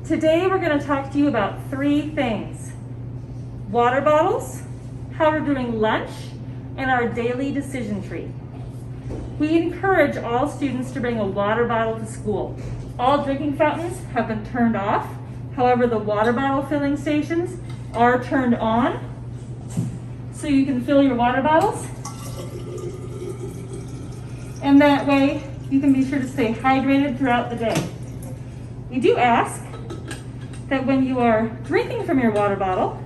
Today we're going to talk to you about 3 things: water bottles, how we're doing lunch, and our daily decision tree. We encourage all students to bring a water bottle to school. All drinking fountains have been turned off. However, the water bottle filling stations are turned on, so you can fill your water bottles. And that way, you can be sure to stay hydrated throughout the day. We do ask that when you are drinking from your water bottle,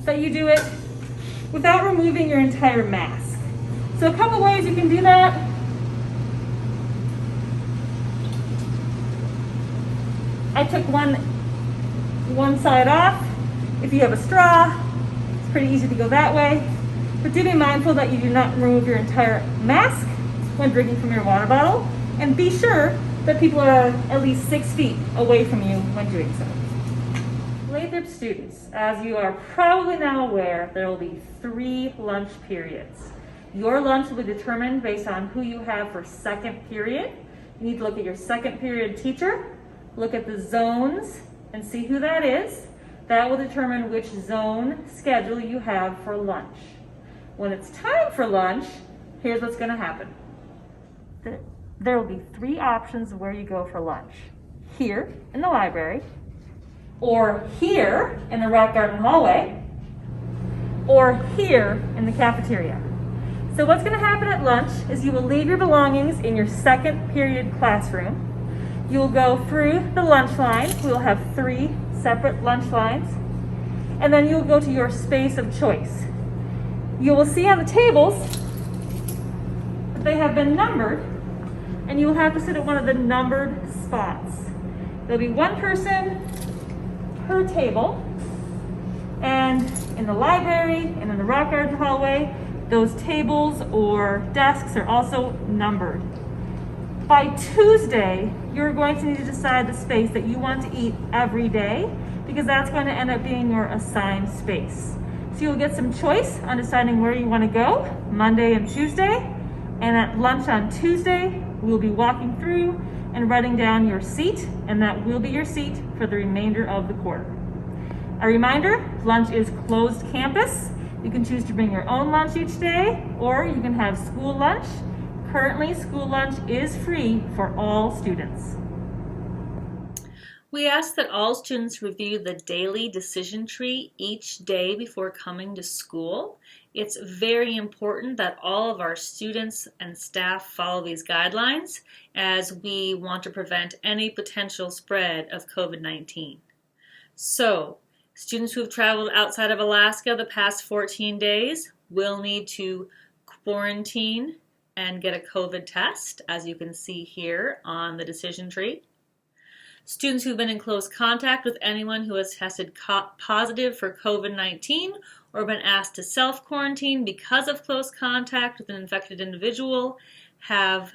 that you do it without removing your entire mask. So a couple ways you can do that. I took one side off. If you have a straw, it's pretty easy to go that way. But do be mindful that you do not remove your entire mask when drinking from your water bottle, and be sure that people are at least 6 feet away from you when doing so. Lathrop students, as you are probably now aware, there will be 3 lunch periods. Your lunch will be determined based on who you have for second period. You need to look at your second period teacher, look at the zones, and see who that is. That will determine which zone schedule you have for lunch. When it's time for lunch, here's what's going to happen. There will be 3 options where you go for lunch. Here in the library, or here in the rock garden hallway, or here in the cafeteria. So what's going to happen at lunch is you will leave your belongings in your second period classroom. You will go through the lunch line. We will have 3 separate lunch lines. And then you'll go to your space of choice. You will see on the tables that they have been numbered, and you will have to sit at one of the numbered spots. There'll be 1 person per table, and in the library and in the rock garden hallway, those tables or desks are also numbered. By Tuesday, you're going to need to decide the space that you want to eat every day, because that's going to end up being your assigned space. So you'll get some choice on deciding where you want to go Monday and Tuesday, and at lunch on Tuesday, we'll be walking through and writing down your seat, and that will be your seat for the remainder of the quarter. A reminder, lunch is closed campus. You can choose to bring your own lunch each day, or you can have school lunch. Currently, school lunch is free for all students. We ask that all students review the daily decision tree each day before coming to school. It's very important that all of our students and staff follow these guidelines, as we want to prevent any potential spread of COVID-19. So, students who have traveled outside of Alaska the past 14 days will need to quarantine and get a COVID test, as you can see here on the decision tree. Students who've been in close contact with anyone who has tested positive for COVID-19 or been asked to self-quarantine because of close contact with an infected individual have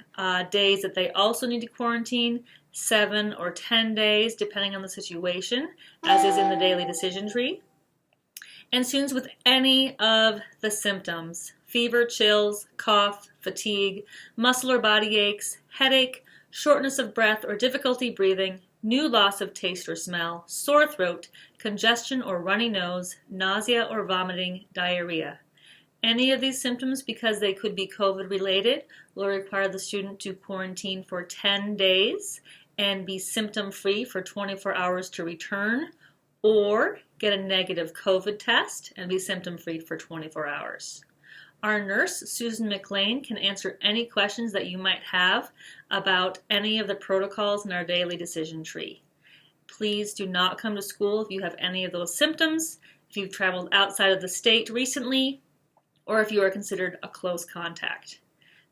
days that they also need to quarantine, 7 or 10 days, depending on the situation, as is in the daily decision tree. And students with any of the symptoms: fever, chills, cough, fatigue, muscle or body aches, headache, shortness of breath or difficulty breathing, new loss of taste or smell, sore throat, congestion or runny nose, nausea or vomiting, diarrhea. Any of these symptoms, because they could be COVID related, will require the student to quarantine for 10 days and be symptom free for 24 hours to return, or get a negative COVID test and be symptom free for 24 hours. Our nurse, Susan McLean, can answer any questions that you might have about any of the protocols in our daily decision tree. Please do not come to school if you have any of those symptoms, if you've traveled outside of the state recently, or if you are considered a close contact.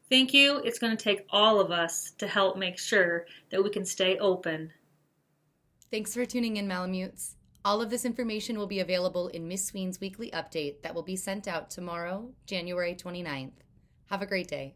Thank you. It's going to take all of us to help make sure that we can stay open. Thanks for tuning in, Malamutes. All of this information will be available in Miss Sween's weekly update that will be sent out tomorrow, January 29th. Have a great day.